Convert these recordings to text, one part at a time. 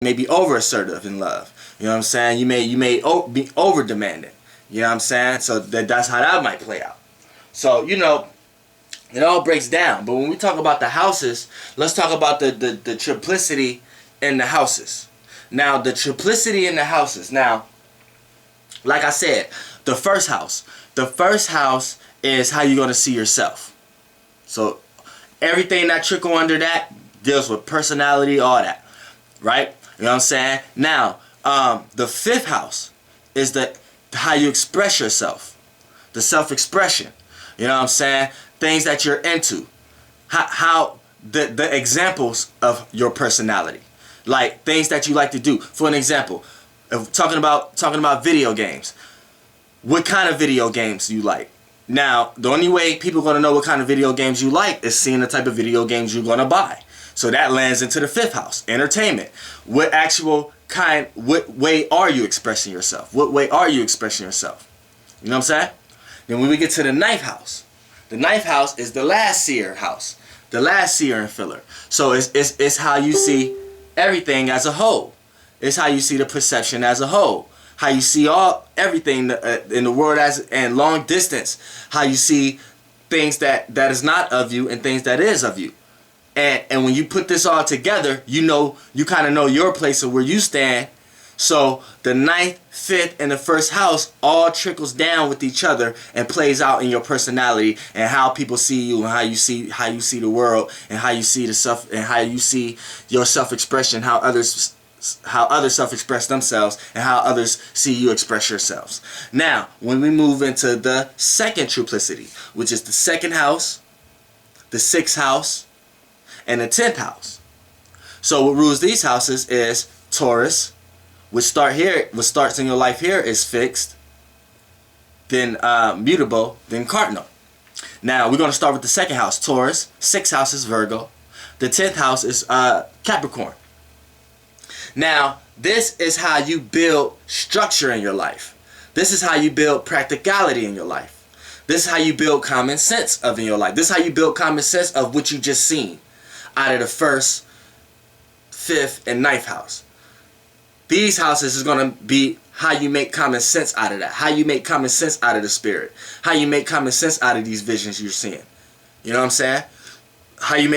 may be over assertive in love. You know what I'm saying? You may be over demanding. You know what I'm saying? So that's how that might play out. So, you know, it all breaks down. But when we talk about the houses, let's talk about the triplicity in the houses. Now, the triplicity in the houses. Now, like I said, the first house. The first house is how you're going to see yourself. So, everything that trickle under that deals with personality, all that. Right? You know what I'm saying? Now, the fifth house is how you express yourself. The self-expression. You know what I'm saying? Things that you're into. How the examples of your personality. Like things that you like to do. For an example, if talking about video games. What kind of video games you like? Now, the only way people are going to know what kind of video games you like is seeing the type of video games you're going to buy. So that lands into the fifth house, entertainment. What way are you expressing yourself? What way are you expressing yourself? You know what I'm saying? Then when we get to the ninth house is the last seer house. The last seer and filler. So it's how you see everything as a whole. It's how you see the perception as a whole. How you see everything in the world and long distance. How you see things that is not of you and things that is of you. And when you put this all together, you kind of know your place of where you stand. So the ninth, fifth, and the first house all trickles down with each other and plays out in your personality and how people see you and how you see the world and how you see your self-expression, how others self-express themselves and how others see you express yourselves. Now, when we move into the second triplicity, which is the second house, the sixth house, and the 10th house. So what rules these houses is Taurus, which starts in your life here is fixed, then mutable, then cardinal. Now we're going to start with the second house, Taurus. 6th house is Virgo. The 10th house is Capricorn. Now this is how you build structure in your life. This is how you build practicality in your life. This is how you build common sense in your life. This is how you build common sense of what you just seen out of the first, fifth, and ninth house. These houses is going to be how you make common sense out of that. How you make common sense out of the spirit. How you make common sense out of these visions you're seeing. You know what I'm saying? How you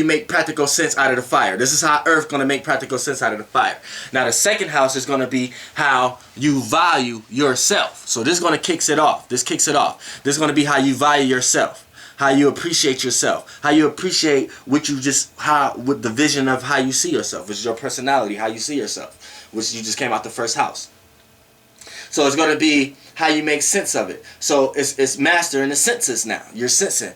make practical sense out of the fire. This is how Earth going to make practical sense out of the fire. Now the second house is going to be how you value yourself. So this is going to kicks it off. This kicks it off. This is going to be how you value yourself. How you appreciate yourself. How you appreciate with the vision of how you see yourself. Which is your personality. How you see yourself. Which you just came out the first house. So it's going to be how you make sense of it. So it's mastering the senses now. You're sensing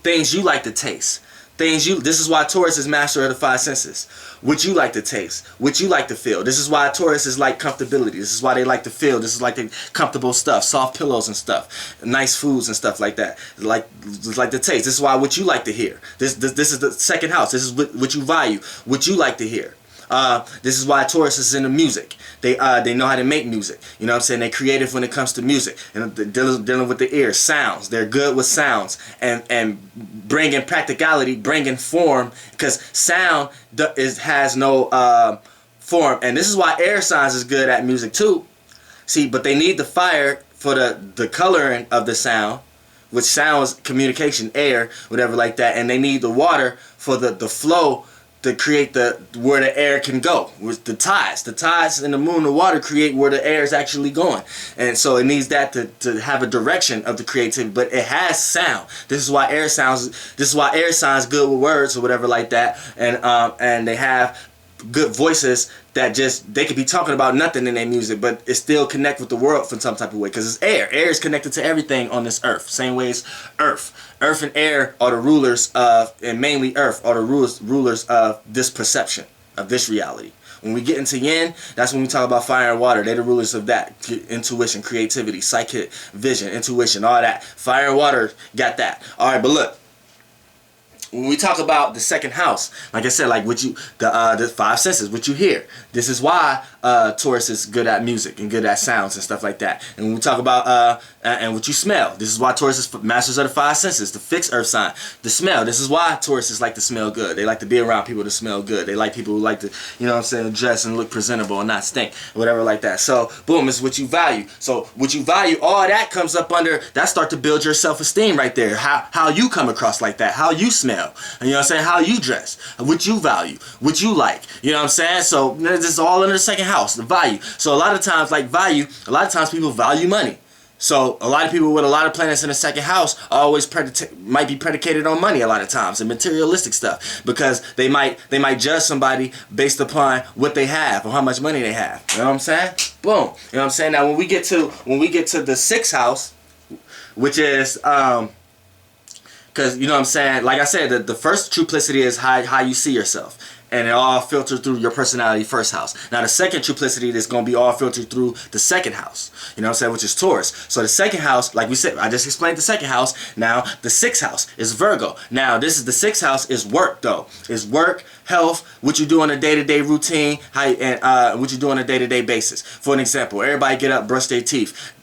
things you like to taste. This is why Taurus is master of the 5 senses. What you like to taste. What you like to feel. This is why Taurus is like comfortability. This is why they like to feel. This is like the comfortable stuff. Soft pillows and stuff. Nice foods and stuff like that. Like the taste. This is why what you like to hear. This is the second house. This is what you value. What you like to hear. This is why Taurus is into music. They know how to make music. You know what I'm saying? They're creative when it comes to music. And dealing with the ear. Sounds. They're good with sounds. And bringing practicality, bringing form. Because sound has no form. And this is why air signs is good at music too. See, but they need the fire for the coloring of the sound. Which sounds communication, air, whatever like that. And they need the water for the flow to create where the air can go. With the tides and the moon, the water create where the air is actually going, and so it needs that to have a direction of the creativity. But it has sound. This is why air sounds good with words or whatever like that, and they have good voices that they could be talking about nothing in their music, but it still connect with the world from some type of way because it's air. Air is connected to everything on this earth. Same way as earth. Earth and air are the rulers of, and mainly earth are the rulers of this perception, of this reality. When we get into yin, that's when we talk about fire and water. They're the rulers of that. Intuition, creativity, psychic vision, intuition, all that. Fire and water got that. Alright, but look. when we talk about the second house, like I said, like what you the five senses, what you hear. This is why Taurus is good at music and good at sounds and stuff like that. And when we talk about and what you smell, this is why Taurus is masters of the five senses, the fixed earth sign. The smell, this is why Tauruses like to smell good. They like to be around people to smell good. They like people who like to, you know what I'm saying, dress and look presentable and not stink, whatever like that. So boom, it's what you value. So what you value, all that comes up under that. Start to build your self-esteem right there. How you come across like that, how you smell. You know what I'm saying? How you dress, what you value, what you like. You know what I'm saying? So this is all under the second house, the value. So a lot of times, like value, a lot of times people value money. So a lot of people with a lot of planets in the second house always might be predicated on money a lot of times and materialistic stuff, because they might judge somebody based upon what they have or how much money they have. You know what I'm saying? Boom. You know what I'm saying? Now when we get to the sixth house, which is because, you know what I'm saying, like I said, the first triplicity is how you see yourself. And it all filtered through your personality first house. Now the second triplicity is going to be all filtered through the second house. You know what I'm saying? Which is Taurus. So the second house, like we said, I just explained the second house. Now the sixth house is Virgo. Now this is the sixth house is work though. Is work, health, what you do on a day-to-day routine, and what you do on a day-to-day basis. For an example, everybody get up, brush their teeth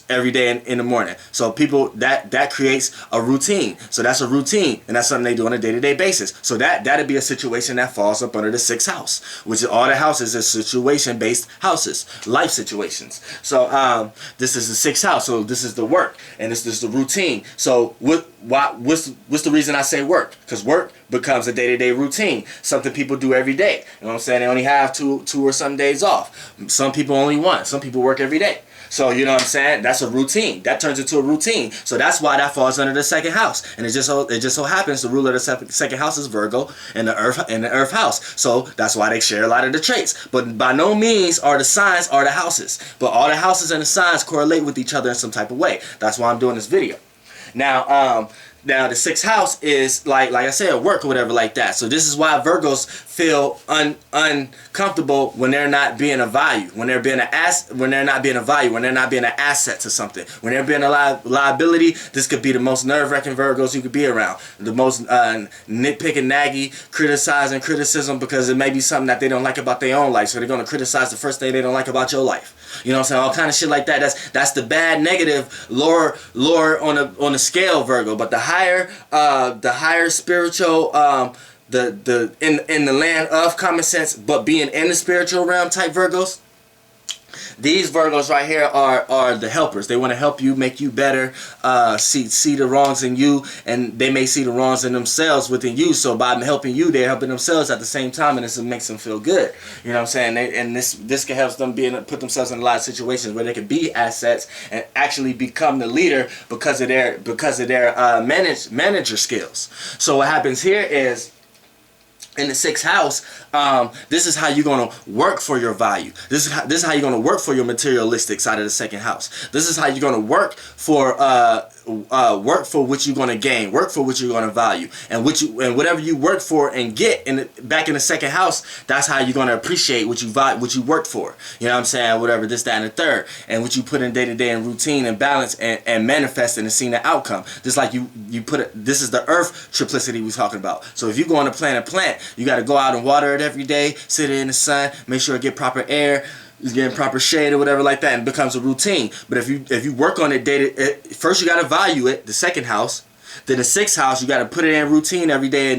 every day in the morning. So people, that creates a routine. So that's a routine, and that's something they do on a day-to-day basis. So that'd be a situation that falls up under the sixth house, which is all the houses is situation-based houses, life situations. So this is the sixth house. So this is the work, and this is the routine. So what's the reason I say work? Because work becomes a day-to-day routine, something people do every day. You know what I'm saying? They only have two or some days off. Some people only one. Some people work every day. So you know what I'm saying? That's a routine. That turns into a routine. So that's why that falls under the second house. And it just so happens the ruler of the second house is Virgo and the earth house. So that's why they share a lot of the traits. But by no means are the signs are the houses. But all the houses and the signs correlate with each other in some type of way. That's why I'm doing this video. Now the sixth house is like I said, work or whatever like that. So this is why Virgos feel uncomfortable when they're not being a value, when they're not being a value, when they're not being an asset to something, when they're being a liability. This could be the most nerve-wracking Virgos you could be around, the most nitpicking, naggy, criticizing criticism, because it may be something that they don't like about their own life, so they're gonna criticize the first thing they don't like about your life. You know what I'm saying? All kind of shit like that. That's the bad, negative, lower on the scale Virgo. But the higher spiritual, in the land of common sense, but being in the spiritual realm type Virgos. These Virgos right here are the helpers. They want to help you, make you better, see the wrongs in you, and they may see the wrongs in themselves within you. So by helping you, they're helping themselves at the same time, and this makes them feel good. You know what I'm saying? And this can help them put themselves in a lot of situations where they can be assets and actually become the leader because of their manager skills. So what happens here is, in the sixth house, this is how you're gonna work for your value. This is how you're gonna work for your materialistic side of the second house. This is how you're gonna work for what you're gonna gain, work for what you're gonna value, and whatever you work for and get back in the second house. That's how you're gonna appreciate what you worked for. You know what I'm saying? Whatever this, that, and the third, and what you put in day to day and routine and balance and manifesting and seeing the outcome. Just like you put it. This is the earth triplicity we're talking about. So if you go on to plant a plant, you got to go out and water it every day, sit it in the sun, make sure it get proper air, getting proper shade or whatever like that, and it becomes a routine. But if you work on it first you got to value it, the second house. Then the sixth house, you got to put it in routine every day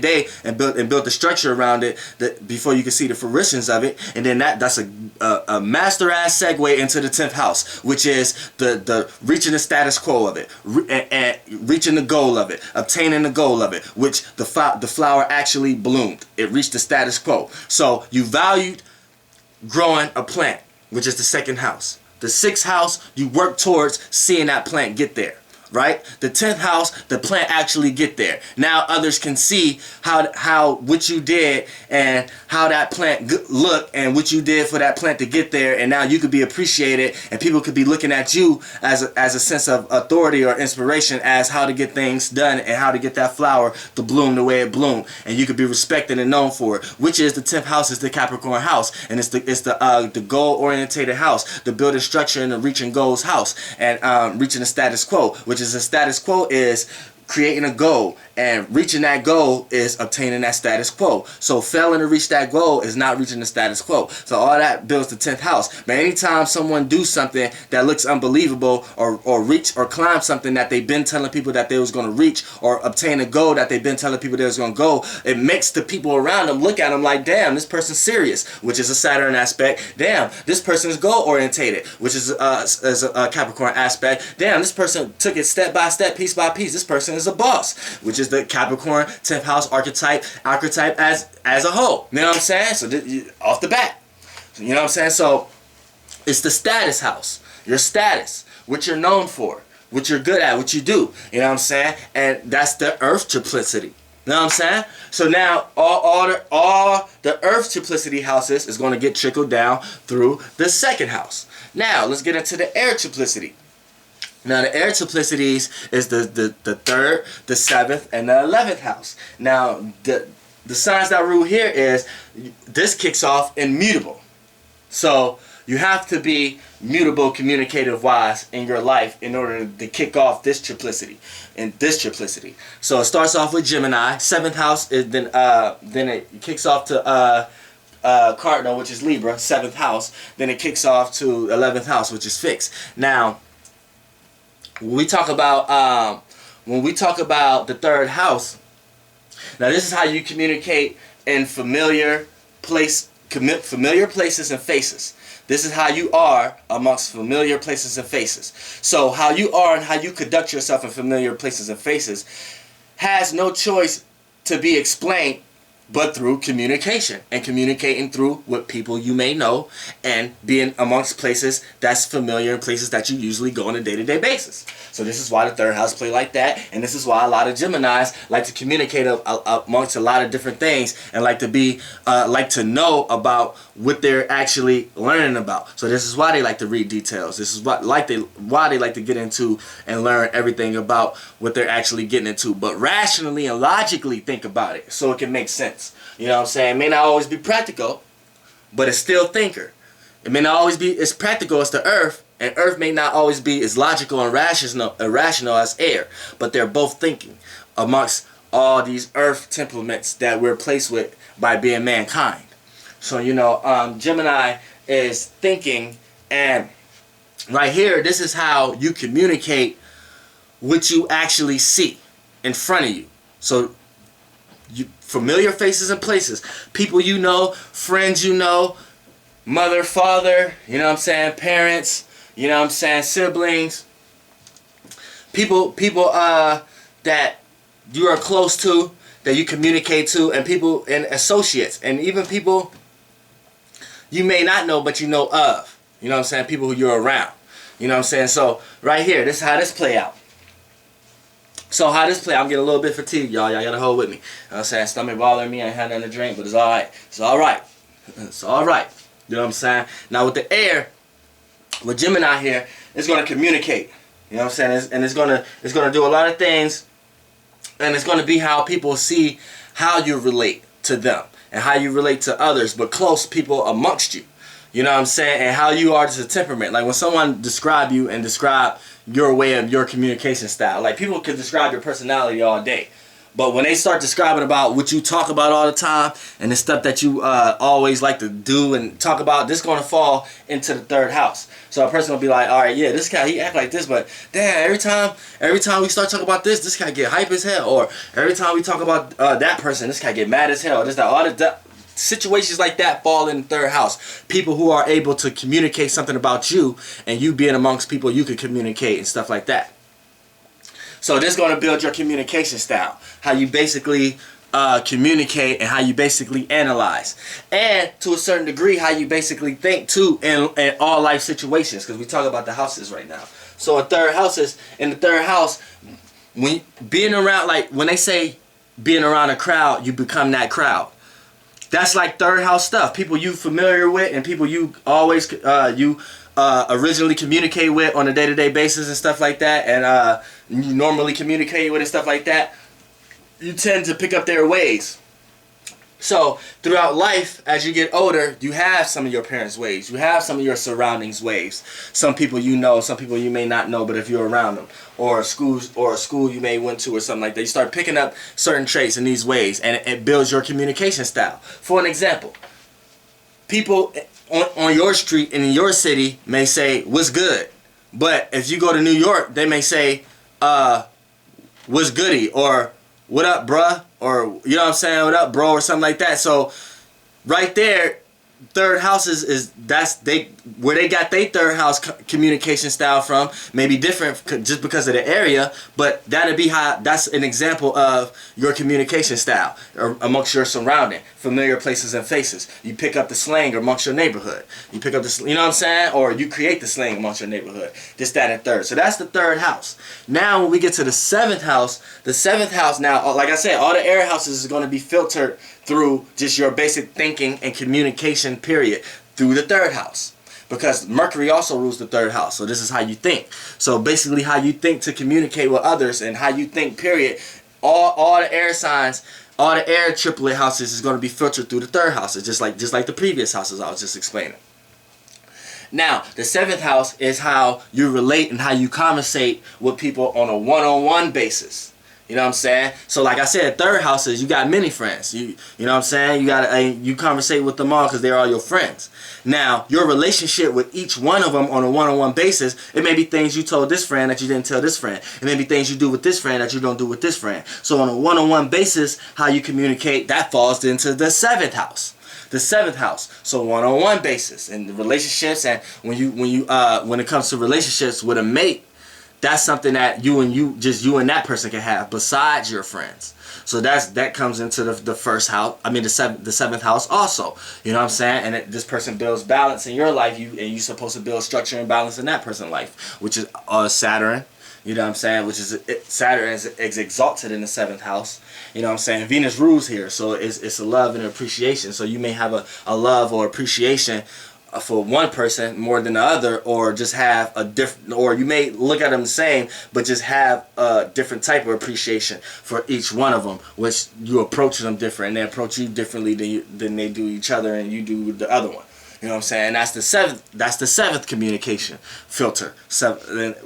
and build the structure around it before you can see the fruitions of it. And then that's a master ass segue into the 10th house, which is the reaching the status quo of it, and reaching the goal of it, obtaining the goal of it, which the flower actually bloomed. It reached the status quo. So you valued growing a plant, which is the second house. The sixth house, you work towards seeing that plant get there. Right? The 10th house, the plant actually get there. Now others can see how what you did and how that plant looked and what you did for that plant to get there, and now you could be appreciated, and people could be looking at you as a sense of authority or inspiration as how to get things done and how to get that flower to bloom the way it bloomed, and you could be respected and known for it. Which is the 10th house is the Capricorn house, and it's the goal orientated house, the building structure and the reaching goals house, and reaching the status quo, which is the status quo is creating a goal, and reaching that goal is obtaining that status quo. So failing to reach that goal is not reaching the status quo. So all that builds the 10th house. But anytime someone do something that looks unbelievable, or reach or climb something that they've been telling people that they was going to reach, or obtain a goal that they've been telling people they was going to go, it makes the people around them look at them like, damn, this person's serious, which is a Saturn aspect. Damn, this person is goal orientated, which is a Capricorn aspect. Damn, this person took it step by step, piece by piece. This person is a boss, which is the Capricorn 10th house archetype as a whole. You know what I'm saying? So off the bat, you know what I'm saying? So it's the status house, your status, what you're known for, what you're good at, what you do. You know what I'm saying? And that's the earth triplicity. You know what I'm saying? So now all the earth triplicity houses is going to get trickled down through the 2nd house. Now let's get into the air triplicity. Now the air triplicities is the 3rd, the 7th, and the 11th house. Now the signs that rule here is this kicks off in mutable. So you have to be mutable, communicative wise in your life in order to kick off this triplicity and this triplicity. So it starts off with Gemini. 7th house is then it kicks off to Cardinal, which is Libra, 7th house. Then it kicks off to 11th house, which is fixed. Now when we talk about the 3rd house, now this is how you communicate in familiar places and faces. This is how you are amongst familiar places and faces. So how you are and how you conduct yourself in familiar places and faces has no choice to be explained but through communication, and communicating through what people you may know, and being amongst places that's familiar and places that you usually go on a day-to-day basis. So this is why the 3rd house play like that, and this is why a lot of Geminis like to communicate amongst a lot of different things, and like to know about what they're actually learning about. So this is why they like to read details. This is why they like to get into and learn everything about what they're actually getting into, but rationally and logically think about it so it can make sense. You know what I'm saying? It may not always be practical, but it's still thinker. It may not always be as practical as the earth, and earth may not always be as logical and irrational as air, but they're both thinking amongst all these earth temperaments that we're placed with by being mankind. So, you know, Gemini is thinking, and right here, this is how you communicate what you actually see in front of you. So familiar faces and places, people you know, friends you know, mother, father, you know what I'm saying, parents, you know what I'm saying, siblings, people that you are close to, that you communicate to, and people and associates, and even people you may not know but you know of. You know what I'm saying, people who you're around. You know what I'm saying. So right here, this is how this play out. So how this play, I'm getting a little bit fatigued, y'all. Y'all gotta hold with me. You know what I'm saying? Stomach bothering me. I ain't had nothing to drink, but it's alright. It's alright. It's alright. You know what I'm saying? Now with the air, with Gemini here, it's gonna communicate. You know what I'm saying? It's gonna do a lot of things, and it's gonna be how people see how you relate to them and how you relate to others, but close people amongst you. You know what I'm saying? And how you are as a temperament. Like when someone describe you and describe your way of your communication style. Like people can describe your personality all day. But when they start describing about what you talk about all the time and the stuff that you always like to do and talk about, this is going to fall into the 3rd house. So a person will be like, all right, yeah, this guy, he act like this, but damn, every time we start talking about this guy get hype as hell. Or every time we talk about that person, this guy get mad as hell. This, that, all that. Situations like that fall in the 3rd house. People who are able to communicate something about you, and you being amongst people you can communicate and stuff like that. So this is going to build your communication style, how you basically communicate and how you basically analyze, and to a certain degree how you basically think too in all life situations, because we talk about the houses right now. So in the 3rd house, when being around, like when they say being around a crowd, you become that crowd. That's like 3rd house stuff. People you familiar with and people you always originally communicate with on a day-to-day basis and stuff like that, and you normally communicate with and stuff like that. You tend to pick up their ways. So throughout life, as you get older, you have some of your parents' ways. You have some of your surroundings' ways. Some people you know, some people you may not know, but if you're around them, or a school you may went to or something like that, you start picking up certain traits in these ways, and it builds your communication style. For an example, people on your street and in your city may say, "What's good?" But if you go to New York, they may say, "What's goody?" or "What up, bruh?" or, you know what I'm saying, "What up, bro?" or something like that. So right there, third house is where they got their third house communication style from may be different just because of the area, but that's an example of your communication style amongst your surrounding, familiar places and faces. You pick up the slang amongst your neighborhood. You pick up the, you know what I'm saying, or you create the slang amongst your neighborhood. This, that, and third. So that's the third house. Now when we get to the seventh house now, like I said, all the air houses is going to be filtered through just your basic thinking and communication, period, through the third house. Because Mercury also rules the third house. So this is how you think. So basically how you think to communicate with others and how you think, period. All the air signs, all the air triplet houses is going to be filtered through the third house. It's just like the previous houses I was just explaining. Now, the seventh house is how you relate and how you conversate with people on a one-on-one basis. You know what I'm saying? So like I said, third house is you got many friends. You know what I'm saying? You conversate with them all because they're all your friends. Now, your relationship with each one of them on a one-on-one basis, it may be things you told this friend that you didn't tell this friend. It may be things you do with this friend that you don't do with this friend. So on a one-on-one basis, how you communicate, that falls into the seventh house. The seventh house. So one-on-one basis and the relationships, and when it comes to relationships with a mate, that's something that you and that person can have besides your friends. So that comes into the first house. I mean the seventh house also. You know what I'm saying? And this person builds balance in your life. You're supposed to build structure and balance in that person's life, which is Saturn. You know what I'm saying? Which is Saturn is exalted in the seventh house. You know what I'm saying? Venus rules here, so it's a love and an appreciation. So you may have a love or appreciation for one person more than the other, or just have a different, or you may look at them the same, but just have a different type of appreciation for each one of them, which you approach them different, and they approach you differently than they do each other, and you do the other one. You know what I'm saying? That's the seventh communication filter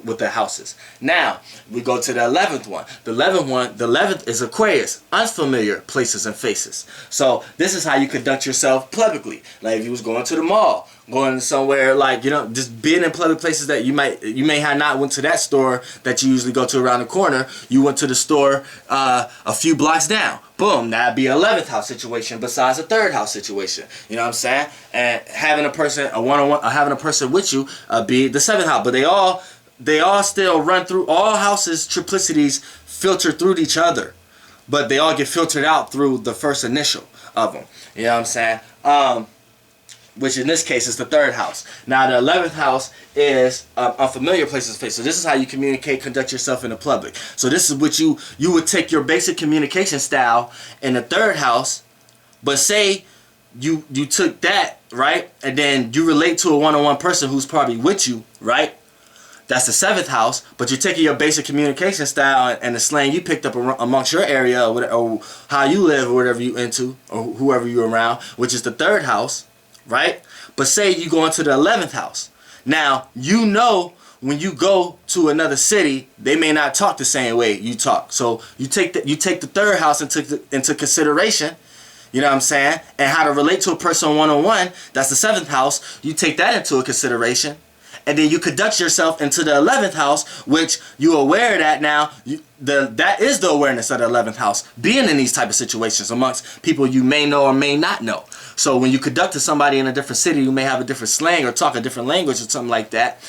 with the houses. Now we go to the 11th one. The 11th is Aquarius, unfamiliar places and faces. So this is how you conduct yourself publicly. Like if you was going to the mall, going somewhere, like, you know, just being in public places that you may have not went to that store that you usually go to around the corner. You went to the store a few blocks down. Boom, that'd be an 11th house situation besides a third house situation. You know what I'm saying? And having a person, having a person with you be the 7th house. But they all still run through, all houses, triplicities filter through each other. But they all get filtered out through the first initial of them. You know what I'm saying? Which in this case is the 3rd house. Now the 11th house is unfamiliar places to face. So this is how you communicate, conduct yourself in the public. So this is what you would take your basic communication style in the 3rd house, but say you took that, right, and then you relate to a one-on-one person who's probably with you, right? That's the 7th house, but you're taking your basic communication style and the slang you picked up amongst your area, or how you live, or whatever you into, or whoever you're around, which is the 3rd house. Right? But say you go into the 11th house. Now, you know when you go to another city, they may not talk the same way you talk. So you take the 3rd house into consideration, you know what I'm saying? And how to relate to a person one-on-one, that's the 7th house. You take that into a consideration. And then you conduct yourself into the 11th house, which you're aware that now, that is the awareness of the 11th house, being in these type of situations amongst people you may know or may not know. So when you conduct to somebody in a different city, you may have a different slang or talk a different language or something like that.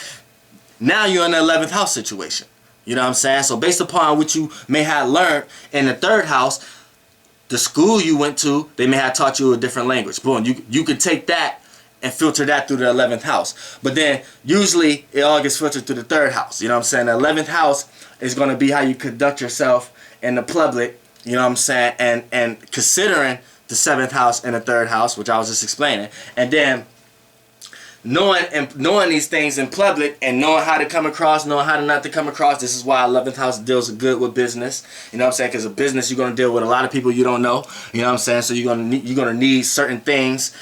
Now you're in the 11th house situation. You know what I'm saying? So based upon what you may have learned in the 3rd house, the school you went to, they may have taught you a different language. Boom, you can take that and filter that through the 11th house. But then usually it all gets filtered through the 3rd house. You know what I'm saying? The 11th house is going to be how you conduct yourself in the public, you know what I'm saying? And considering the 7th house and the 3rd house, which I was just explaining. And then knowing these things in public and knowing how to come across, knowing how to not to come across. This is why 11th house deals good with business. You know what I'm saying? Because a business, you're going to deal with a lot of people you don't know. You know what I'm saying? So you're gonna need certain things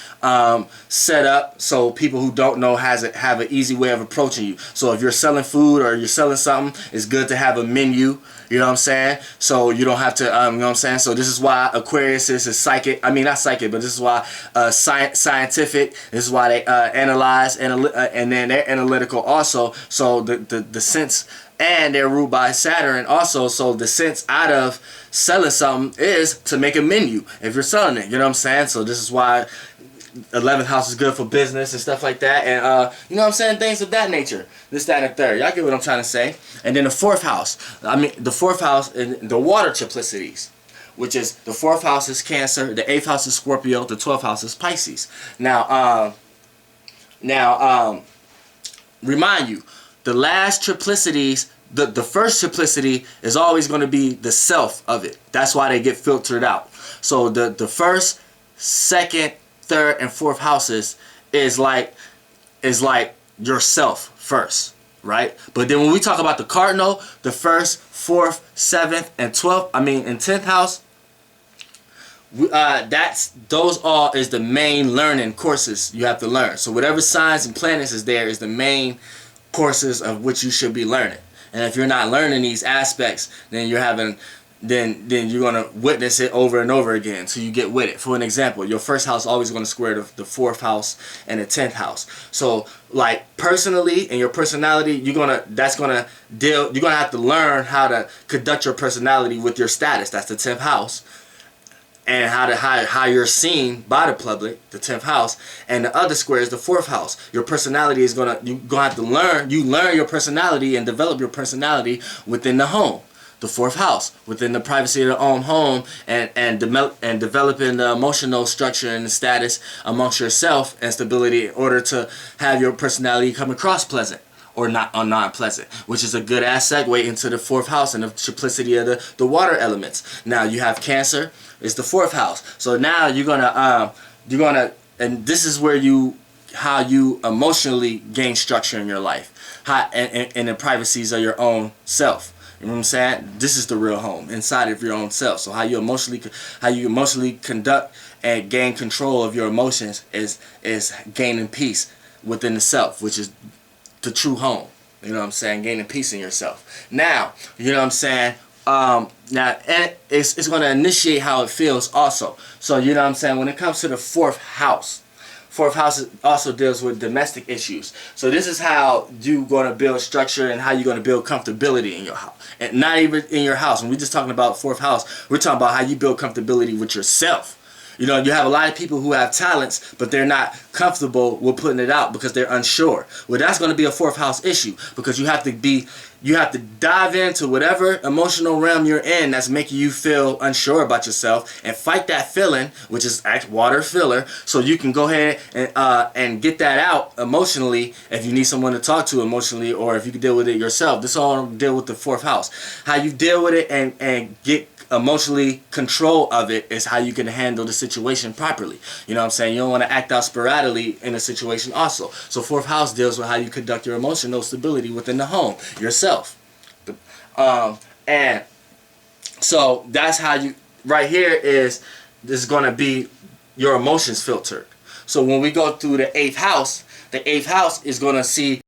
set up so people who don't know have an easy way of approaching you. So if you're selling food or you're selling something, it's good to have a menu. You know what I'm saying? So you don't have to, you know what I'm saying? So this is why Aquarius is psychic. I mean, not psychic, but this is why scientific. This is why they analyze, and then they're analytical also. So the sense, and they're ruled by Saturn also. So the sense out of selling something is to make a menu if you're selling it. You know what I'm saying? So this is why 11th house is good for business and stuff like that, and you know what I'm saying, things of that nature, this, that, and the third. Y'all get what I'm trying to say. And then the 4th house, I mean the 4th house in the water triplicities, which is the 4th house is Cancer, the 8th house is Scorpio, the 12th house is Pisces. Now remind you, the last triplicities, the first triplicity is always going to be the self of it. That's why they get filtered out. So the first, second, third, and 4th houses is like yourself first, right? But then when we talk about the cardinal, the 1st, 4th, 7th, and 12th, I mean, in 10th house, those all is the main learning courses you have to learn. So whatever signs and planets is there is the main courses of which you should be learning. And if you're not learning these aspects, then you're having then you're going to witness it over and over again till you get with it. For an example, your 1st house is always going to square the 4th house and the 10th house. So like personally and your personality, you're going to have to learn how to conduct your personality with your status. That's the 10th house. And how you're seen by the public, the 10th house, and the other square is the 4th house. Your personality is you're gonna have to learn your personality and develop your personality within the home. The 4th house, within the privacy of the own home, and developing the emotional structure and the status amongst yourself and stability in order to have your personality come across pleasant or non-pleasant, which is a good ass segue into the 4th house and the triplicity of the water elements. Now you have Cancer, it's the 4th house. So now you're gonna and this is where how you emotionally gain structure in your life, and the privacies of your own self. You know what I'm saying? This is the real home inside of your own self. So how you emotionally conduct and gain control of your emotions is gaining peace within the self, which is the true home. You know what I'm saying? Gaining peace in yourself. Now, you know what I'm saying? Now, and it's going to initiate how it feels also. So, you know what I'm saying? When it comes to the 4th house, 4th house also deals with domestic issues. So this is how you're going to build structure and how you're going to build comfortability in your house. And not even in your house. When we're just talking about 4th house, we're talking about how you build comfortability with yourself. You know, you have a lot of people who have talents, but they're not comfortable with putting it out because they're unsure. Well, that's going to be a 4th house issue, because you have to dive into whatever emotional realm you're in that's making you feel unsure about yourself and fight that feeling, which is water filler, so you can go ahead and get that out emotionally if you need someone to talk to emotionally, or if you can deal with it yourself. This all deal with the 4th house. How you deal with it and get emotionally control of it is how you can handle the situation properly. You know what I'm saying? You don't want to act out sporadically in a situation also. So 4th house deals with how you conduct your emotional stability within the home, yourself. And so that's how you, right here this is going to be your emotions filtered. So when we go through the 8th house is going to see